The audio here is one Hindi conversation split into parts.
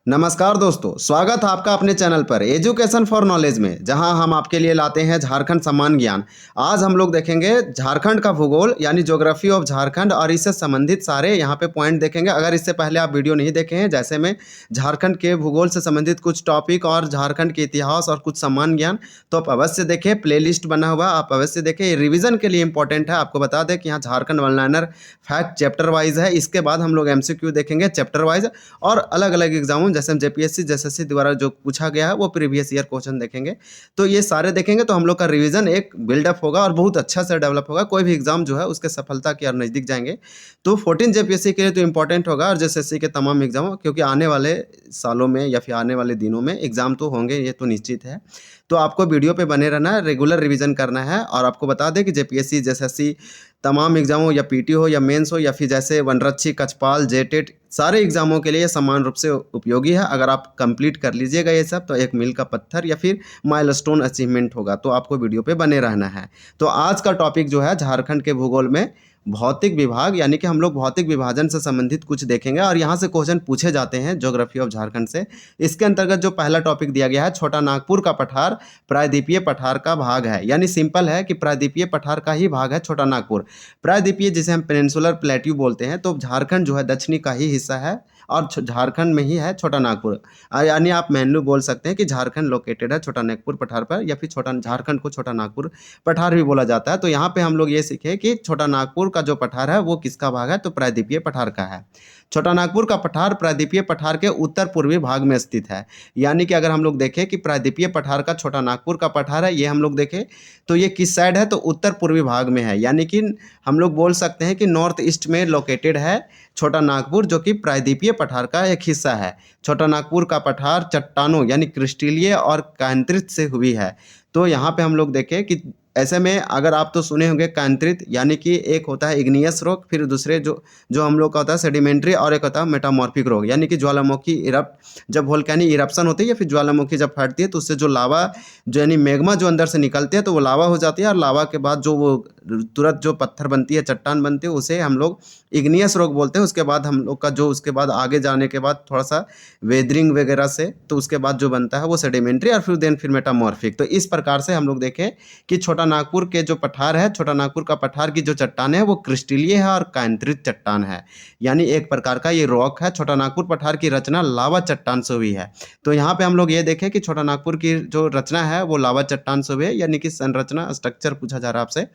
नमस्कार दोस्तों, स्वागत है आपका अपने चैनल पर एजुकेशन फॉर नॉलेज में, जहां हम आपके लिए लाते हैं झारखंड सम्मान ज्ञान। आज हम लोग देखेंगे झारखंड का भूगोल यानी ज्योग्राफी ऑफ झारखंड और इससे संबंधित सारे यहां पे पॉइंट देखेंगे। अगर इससे पहले आप वीडियो नहीं देखे हैं, जैसे में झारखंड के भूगोल से संबंधित कुछ टॉपिक और झारखंड के इतिहास और कुछ सम्मान ज्ञान, तो आप अवश्य देखें। प्ले बना हुआ, आप अवश्य देखें। ये रिविजन के लिए इंपॉर्टेंट है। आपको बता दें कि यहाँ Jharkhand one liner fact chapter wise है। इसके बाद हम लोग MCQ देखेंगे चैप्टर वाइज, और अलग अलग एग्जामों जैसे जेपीएससी एसएससी द्वारा जो पूछा गया है वो प्रीवियस ईयर क्वेश्चन देखेंगे। तो ये सारे देखेंगे तो हम लोग का रिवीजन एक बिल्डअप होगा और बहुत अच्छा से डेवलप होगा। कोई भी एग्जाम जो है उसके सफलता की ओर नज़दीक जाएंगे। तो 14 जेपीएससी के लिए तो इंपॉर्टेंट होगा, और जेएसएससी के तमाम एग्जाम, क्योंकि आने वाले सालों में या फिर आने वाले दिनों में एग्जाम तो होंगे, ये तो निश्चित है। तो आपको वीडियो पे बने रहना है, रेगुलर रिवीजन करना है। और आपको बता दें कि जेपीएससी जेएसएससी तमाम एग्जाम हो, या पीटी हो या मेंस हो, या फिर जैसे वनरक्षी, कचपाल, जेटेट, सारे एग्जामों के लिए समान रूप से उपयोगी है। अगर आप कंप्लीट कर लीजिएगा ये सब, तो एक मील का पत्थर या फिर माइलस्टोन अचीवमेंट होगा। तो आपको वीडियो पे बने रहना है। तो आज का टॉपिक जो है झारखंड के भूगोल में भौतिक विभाग, यानी कि हम लोग भौतिक विभाजन से संबंधित कुछ देखेंगे, और यहाँ से क्वेश्चन पूछे जाते हैं ज्योग्राफी ऑफ झारखंड से। इसके अंतर्गत जो पहला टॉपिक दिया गया है, छोटा नागपुर का पठार प्रायद्वीपीय पठार का भाग है। यानी सिंपल है कि प्रायद्वीपीय पठार का ही भाग है छोटा नागपुर। प्रायद्वीपीय जिसे हम पेनिनसुलर प्लेट्यू बोलते हैं, तो झारखंड जो है दक्षिणी का ही हिस्सा है, और झारखंड में ही है छोटा नागपुर। यानी आप मेनू बोल सकते हैं कि झारखंड लोकेटेड है छोटा नागपुर पठार पर, या फिर छोटा झारखंड को छोटा नागपुर पठार भी बोला जाता है। तो यहाँ पे हम लोग ये सीखे कि छोटा नागपुर का जो पठार है वो किसका भाग है, तो प्रायद्वीपीय पठार का है। छोटा नागपुर का पठार प्रायद्वीपीय पठार के उत्तर पूर्वी भाग में स्थित है। यानी कि अगर हम लोग देखें कि प्रायद्वीपीय पठार का छोटा नागपुर का पठार है, ये हम लोग देखें तो ये किस साइड है, तो उत्तर पूर्वी भाग में है। यानी कि हम लोग बोल सकते हैं कि नॉर्थ ईस्ट में लोकेटेड है छोटा नागपुर, जो कि प्रायद्वीपीय पठार का एक हिस्सा है। छोटा नागपुर का पठार चट्टानों यानी क्रिस्टलीय और कांतरित से हुई है। तो यहाँ पे हम लोग देखें कि ऐसे में अगर आप तो सुने होंगे कांतरित, यानी कि एक होता है इग्नियस रॉक, फिर दूसरे जो जो हम लोग का होता है सेडिमेंट्री, और एक होता है मेटामॉर्फिक रॉक, यानी कि ज्वालामुखी जब वोल्केनिक इरप्शन होती है या फिर ज्वालामुखी जब फटती है, तो उससे जो लावा, जो यानी मैग्मा जो अंदर से निकलती है, तो वो लावा हो जाती है। और लावा के बाद जो वो तुरंत जो पत्थर बनती है, चट्टान बनती है, उसे हम लोग इग्नियस रॉक बोलते हैं। उसके बाद हम लोग का जो उसके बाद आगे जाने के बाद थोड़ा सा वेदरिंग वगैरह से, तो उसके बाद जो बनता है वो सेडिमेंट्री, और फिर मेटामॉर्फिक। तो इस प्रकार से हम लोग देखें कि छोटा नागपुर के जो पठार है, छोटा नागपुर का पठार की जो चट्टान है वो क्रिस्टलीय है और कांतरित चट्टान है। यानी एक प्रकार का ये रॉक है। छोटा नागपुर पठार की रचना लावा चट्टान से हुई है। तो यहाँ पे हम लोग ये देखें कि छोटा नागपुर की जो रचना है वो लावा चट्टान से हुई है, यानी कि संरचना स्ट्रक्चर पूछा जा रहा है आपसे,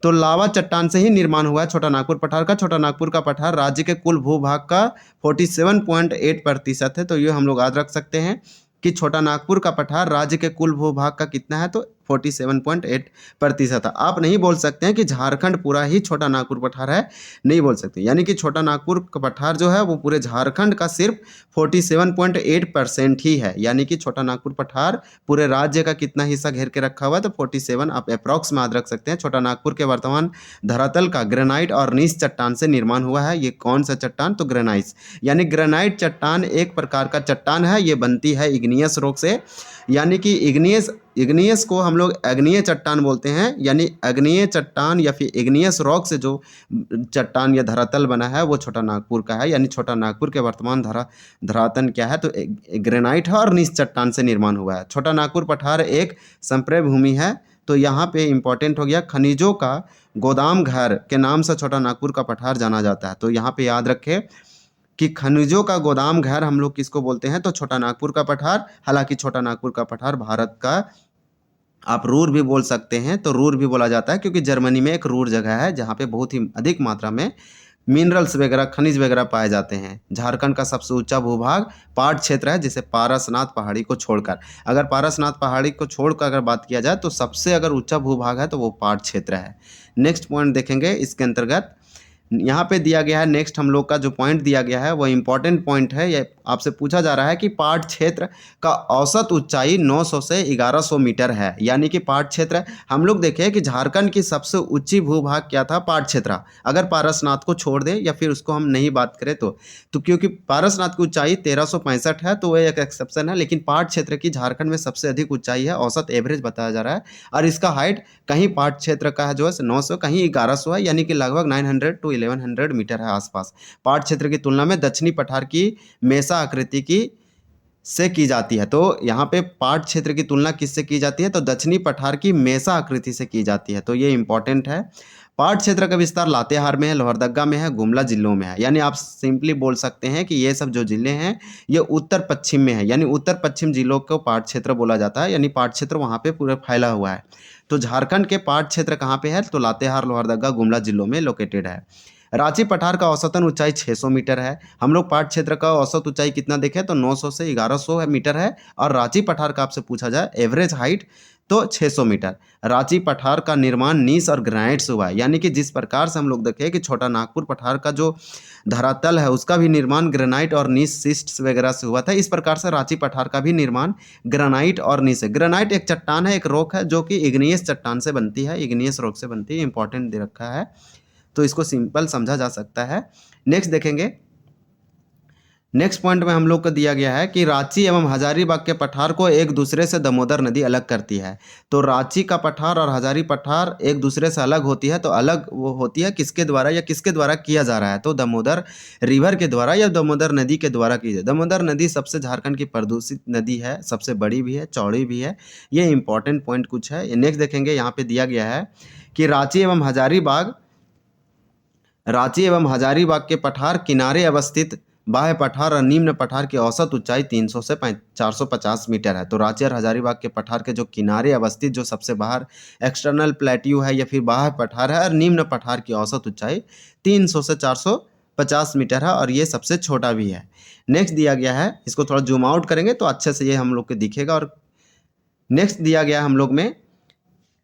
तो लावा चट्टान से ही निर्माण हुआ है छोटा नागपुर पठार का। छोटा नागपुर का पठार राज्य के कुल भूभाग का 47.8% है। तो ये हम लोग याद रख सकते हैं कि छोटा नागपुर का पठार राज्य के कुल भूभाग का कितना है, तो 47.8% है। आप नहीं बोल सकते हैं कि झारखंड पूरा ही छोटा नागपुर पठार है, नहीं बोल सकते। यानी कि छोटा नागपुर का पठार जो है वो पूरे झारखंड का सिर्फ 47.8% ही है। यानी कि छोटा नागपुर पठार पूरे राज्य का कितना हिस्सा घेर के रखा हुआ है, तो 47 आप अप्रॉक्स में याद रख सकते हैं। छोटा नागपुर के वर्तमान धरातल का ग्रेनाइट और नीस चट्टान से निर्माण हुआ है। ये कौन सा चट्टान, तो ग्रेनाइट, यानी ग्रेनाइट चट्टान एक प्रकार का चट्टान है। ये बनती है इग्नियस रॉक से, यानी कि इग्नियस को हम लोग अग्निय चट्टान बोलते हैं। यानी अग्निय चट्टान या फिर इग्नियस रॉक से जो चट्टान या धरातल बना है वो छोटा नागपुर का है। यानी छोटा नागपुर के वर्तमान धरातल क्या है, तो ग्रेनाइट है और नीस चट्टान से निर्माण हुआ है। छोटा नागपुर पठार एक संप्रेय भूमि है। तो यहाँ पे इंपॉर्टेंट हो गया, खनिजों का गोदाम घर के नाम से छोटा नागपुर का पठार जाना जाता है। तो यहाँ पे याद रखें कि खनिजों का गोदाम घर हम लोग किसको बोलते हैं, तो छोटा नागपुर का पठार। हालांकि छोटा नागपुर का पठार भारत का, आप रूर भी बोल सकते हैं, तो रूर भी बोला जाता है, क्योंकि जर्मनी में एक रूर जगह है जहाँ पे बहुत ही अधिक मात्रा में मिनरल्स वगैरह, खनिज वगैरह पाए जाते हैं। झारखंड का सबसे ऊंचा भूभाग पाट क्षेत्र है, जिसे पारसनाथ पहाड़ी को छोड़कर, अगर पारसनाथ पहाड़ी को छोड़कर अगर बात किया जाए, तो सबसे अगर ऊंचा भूभाग है तो वो पाट क्षेत्र है। नेक्स्ट पॉइंट देखेंगे इसके अंतर्गत, यहाँ पे दिया गया है। नेक्स्ट हम लोग का जो पॉइंट दिया गया है वो इम्पोर्टेंट पॉइंट है। ये आपसे पूछा जा रहा है कि पाट क्षेत्र का औसत ऊंचाई 900 से 1100 मीटर है। यानी कि पाट क्षेत्र, हम लोग देखें कि झारखंड की सबसे ऊंची भूभाग क्या था, पाट क्षेत्र। अगर पारसनाथ को छोड़ दें या फिर उसको हम नहीं बात करें तो क्योंकि पारसनाथ की ऊंचाई 1365 है, तो वह एक एक्सेप्शन है। लेकिन पाट क्षेत्र की झारखंड में सबसे अधिक ऊंचाई है, औसत एवरेज बताया जा रहा है। और इसका हाइट कहीं पाट क्षेत्र का है जो है 900, कहीं 1100 है, यानी कि लगभग 900 टू 1100 मीटर है आसपास। पाट क्षेत्र की तुलना में दक्षिणी पठार की मेसा आकृति की से की जाती है। तो यहाँ पे पाट क्षेत्र की तुलना किससे की जाती है? तो दक्षिणी पठार की मेसा आकृति से की जाती है। तो ये इंपॉर्टेंट है। पाट क्षेत्र का विस्तार लातेहार में है, लोहरदगा में है, गुमला जिलों में है। यानी आप सिंपली बोल सकते हैं कि ये सब जो जिले हैं ये उत्तर पश्चिम में है, यानी उत्तर पश्चिम जिलों को पाट क्षेत्र बोला जाता है, यानी पाट क्षेत्र वहाँ पे पूरा फैला हुआ है। तो झारखंड के पाट क्षेत्र कहाँ पे है? तो लातेहार, लोहरदगा, गुमला जिलों में लोकेटेड है। रांची पठार का औसतन ऊंचाई 600 मीटर है। हम लोग पाट क्षेत्र का औसत ऊंचाई कितना देखें तो 900 से 1100 मीटर है, और रांची पठार का आपसे पूछा जाए एवरेज हाइट तो 600 मीटर। रांची पठार का निर्माण नीस और ग्रेनाइट से हुआ है, यानी कि जिस प्रकार से हम लोग देखें कि छोटा नागपुर पठार का जो धरातल है उसका भी निर्माण ग्रेनाइट और नीस सिस्ट वगैरह से हुआ था, इस प्रकार से रांची पठार का भी निर्माण ग्रेनाइट और नीस है। ग्रेनाइट एक चट्टान है, एक रॉक है जो कि इग्नियस चट्टान से बनती है, इग्नियस रॉक से बनती है। इंपॉर्टेंट दे रखा है, तो इसको सिंपल समझा जा सकता है। नेक्स्ट देखेंगे, नेक्स्ट पॉइंट में हम लोग को दिया गया है कि रांची एवं हजारीबाग के पठार को एक दूसरे से दामोदर नदी अलग करती है। तो रांची का पठार और हजारी पठार एक दूसरे से अलग होती है, तो अलग वो होती है किसके द्वारा या किसके द्वारा किया जा रहा है? तो दामोदर रिवर के द्वारा या दामोदर नदी के द्वारा की जाए। दामोदर नदी सबसे झारखंड की प्रदूषित नदी है, सबसे बड़ी भी है, चौड़ी भी है। ये इंपॉर्टेंट पॉइंट कुछ है। नेक्स्ट देखेंगे, यहाँ पे दिया गया है कि रांची एवं हजारीबाग के पठार किनारे अवस्थित बाह्य पठार और निम्न पठार की औसत ऊंचाई 300 से 450 मीटर है। तो रांची और हजारीबाग के पठार के जो किनारे अवस्थित जो सबसे बाहर एक्सटर्नल प्लेट्यू है या फिर बाह्य पठार है, और निम्न पठार की औसत ऊंचाई 300 से 450 मीटर है, और ये सबसे छोटा भी है। नेक्स्ट दिया गया है, इसको थोड़ा जूम आउट करेंगे तो अच्छे से ये हम लोग को दिखेगा। और नेक्स्ट दिया गया है हम लोग में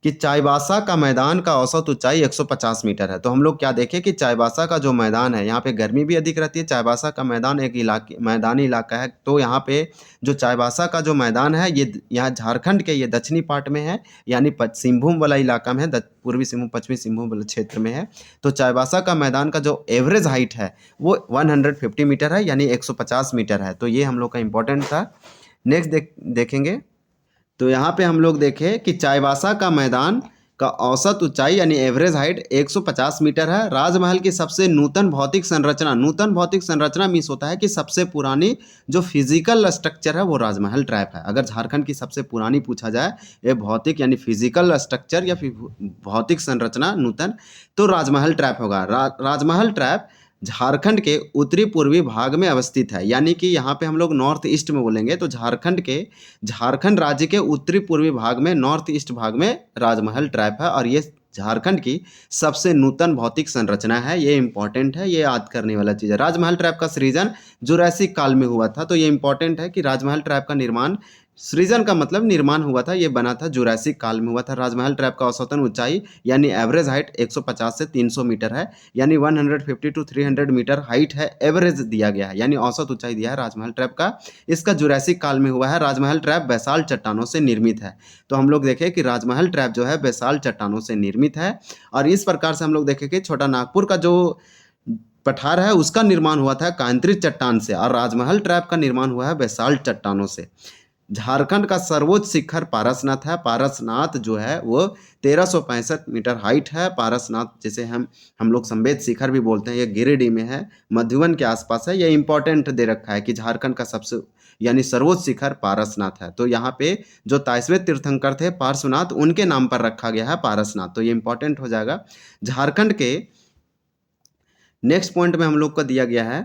कि चाईबासा का मैदान का औसत ऊंचाई 150 मीटर है। तो हम लोग क्या देखें कि चाईबासा का जो मैदान है, यहाँ पे गर्मी भी अधिक रहती है। चाईबासा का मैदान एक मैदानी इलाका है। तो यहाँ पे जो चाईबासा का जो मैदान है ये यहाँ झारखंड के ये दक्षिणी पार्ट में है, यानी सिंहभूम वाला इलाका में है, पूर्वी सिंहभूम पश्चिमी सिंहभूम वाले क्षेत्र में है। तो चाईबासा का मैदान का जो एवरेज हाइट है वो 150 मीटर है, यानी 150 मीटर है। तो ये हम लोग का इंपॉर्टेंट था। नेक्स्ट देखेंगे, तो यहाँ पे हम लोग देखें कि चाईबासा का मैदान का औसत ऊंचाई यानी एवरेज हाइट 150 मीटर है। राजमहल की सबसे नूतन भौतिक संरचना मीन्स होता है कि सबसे पुरानी जो फिजिकल स्ट्रक्चर है वो राजमहल ट्रैप है। अगर झारखंड की सबसे पुरानी पूछा जाए ये भौतिक यानी फिजिकल स्ट्रक्चर या फिर भौतिक संरचना नूतन, तो राजमहल ट्रैप होगा। राजमहल ट्रैप झारखंड के उत्तरी पूर्वी भाग में अवस्थित है, यानी कि यहाँ पे हम लोग नॉर्थ ईस्ट में बोलेंगे तो झारखंड राज्य के उत्तरी पूर्वी भाग में नॉर्थ ईस्ट भाग में राजमहल ट्रैप है, और ये झारखंड की सबसे नूतन भौतिक संरचना है। ये इंपॉर्टेंट है, ये याद करने वाला चीज़ है। राजमहल ट्रैप का सृजन जुरासिक काल में हुआ था। तो ये इंपॉर्टेंट है कि राजमहल ट्रैप का निर्माण, सृजन का मतलब निर्माण हुआ था, ये बना था जुरासिक काल में हुआ था। राजमहल ट्रैप का औसतन ऊंचाई यानी एवरेज हाइट 150 से 300 मीटर है, यानी 150 टू 300 मीटर हाइट है, एवरेज दिया गया है, यानी औसत ऊंचाई दिया है राजमहल ट्रैप का। इसका जुरासिक काल में हुआ है। राजमहल ट्रैप बेसाल्ट चट्टानों से निर्मित है। तो हम लोग देखें कि राजमहल ट्रैप जो है बेसाल्ट चट्टानों से निर्मित है, और इस प्रकार से हम लोग देखें कि छोटा नागपुर का जो पठार है उसका निर्माण हुआ था कांतरित चट्टान से, और राजमहल ट्रैप का निर्माण हुआ है बेसाल्ट चट्टानों से। झारखंड का सर्वोच्च शिखर पारसनाथ है। पारसनाथ जो है वो 1365 मीटर हाइट है। पारसनाथ जिसे हम लोग संवेद शिखर भी बोलते हैं, ये गिरिडीह में है, मधुबन के आसपास है। ये इंपॉर्टेंट दे रखा है कि झारखंड का सबसे यानी सर्वोच्च शिखर पारसनाथ है। तो यहाँ पे जो तायस्वेद तीर्थंकर थे पार्श्वनाथ, उनके नाम पर रखा गया है पारसनाथ। तो ये इंपॉर्टेंट हो जाएगा। झारखंड के नेक्स्ट पॉइंट में हम लोग को दिया गया है,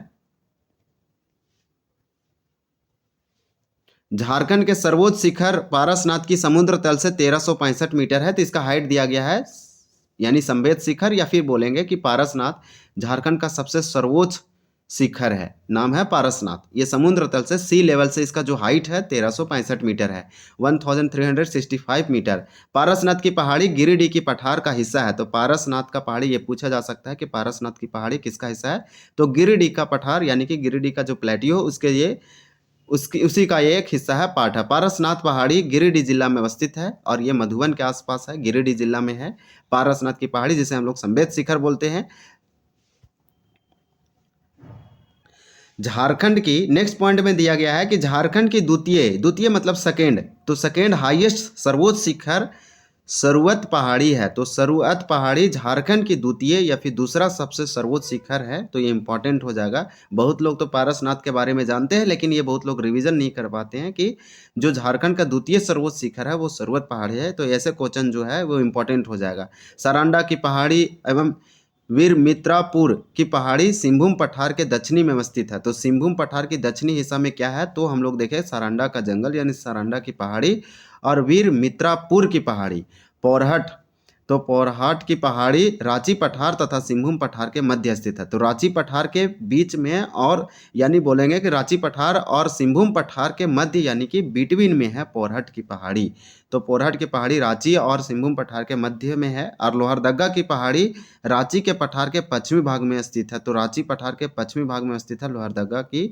झारखंड के सर्वोच्च शिखर पारसनाथ की समुद्र तल से 1365 मीटर है। तो इसका हाइट दिया गया है, यानी संवेद शिखर या फिर बोलेंगे कि पारसनाथ झारखंड का सबसे सर्वोच्च शिखर है, नाम है पारसनाथ। ये समुद्र तल से सी लेवल से इसका जो हाइट है 1365 मीटर है, 1365 मीटर। पारसनाथ की पहाड़ी गिरिडीह की पठार का हिस्सा है। तो पारसनाथ का पहाड़ी, ये पूछा जा सकता है कि पारसनाथ की पहाड़ी किसका हिस्सा है? तो गिरिडीह का पठार यानी कि गिरिडीह का जो प्लेटियो उसके ये उसी का ये एक हिस्सा है, पार्ट है। पारसनाथ पहाड़ी गिरिडीह जिला में अवस्थित है, और ये मधुबन के आसपास है, गिरिडीह जिला में है पारसनाथ की पहाड़ी, जिसे हम लोग संवेद शिखर बोलते हैं। झारखंड की नेक्स्ट पॉइंट में दिया गया है कि झारखंड की द्वितीय मतलब सेकेंड, तो सेकेंड हाईएस्ट सर्वोच्च शिखर सर्वोच्च पहाड़ी है, तो सर्वोच्च पहाड़ी झारखंड की द्वितीय या फिर दूसरा सबसे सर्वोच्च शिखर है, तो ये इंपॉर्टेंट हो जाएगा। बहुत लोग तो पारसनाथ के बारे में जानते हैं, लेकिन ये बहुत लोग रिवीजन नहीं कर पाते हैं कि जो झारखंड का द्वितीय सर्वोच्च शिखर है वो सर्वोच्च पहाड़ी है, तो ऐसे क्वेश्चन जो है वो इंपॉर्टेंट हो जाएगा। सारांडा की पहाड़ी एवं वीरमित्रापुर की पहाड़ी सिंहभूम पठार के दक्षिणी में अवस्थित है, तो सिंहभूम पठार की दक्षिणी हिस्सा में क्या है, तो हम लोग देखें सारांडा का जंगल यानी सारांडा की पहाड़ी, और वीरमित्रापुर की पहाड़ी पोरहट, तो पोरहट की पहाड़ी रांची पठार तथा सिंहभूम पठार के मध्य स्थित है, तो रांची पठार के बीच में, और यानी बोलेंगे कि रांची पठार और सिंहभूम पठार के मध्य यानी कि बिटवीन में है पोरहट की पहाड़ी। तो पोरहट की पहाड़ी रांची और सिंहभूम पठार के मध्य में है। और लोहरदगा की पहाड़ी रांची के पठार के पश्चिमी भाग में स्थित है, तो रांची पठार के पश्चिमी भाग में स्थित है लोहरदगा की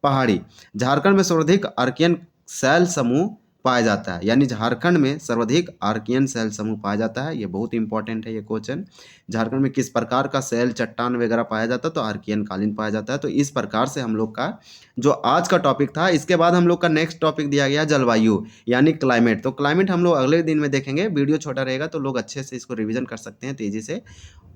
पहाड़ी। झारखंड में सर्वाधिक आर्कियन शैल समूह पाया जाता है, यानी झारखंड में सर्वाधिक आर्कियन शैल समूह पाया जाता है। ये बहुत इंपॉर्टेंट है ये क्वेश्चन। झारखंड में किस प्रकार का शैल चट्टान वगैरह पाया जाता है, तो आर्कियन कालीन पाया जाता है। तो इस प्रकार से हम लोग का जो आज का टॉपिक था, इसके बाद हम लोग का नेक्स्ट टॉपिक दिया गया जलवायु यानी क्लाइमेट। तो क्लाइमेट हम लोग अगले दिन में देखेंगे, वीडियो छोटा रहेगा तो लोग अच्छे से इसको रिविजन कर सकते हैं तेजी से।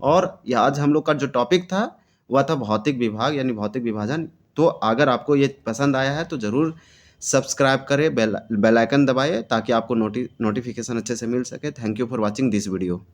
और ये आज हम लोग का जो टॉपिक था वह था भौतिक विभाग यानी भौतिक विभाजन। तो अगर आपको ये पसंद आया है तो ज़रूर सब्सक्राइब करें, बेल आइकन दबाएं ताकि आपको नोटिफिकेशन अच्छे से मिल सके। Thank you for watching this video.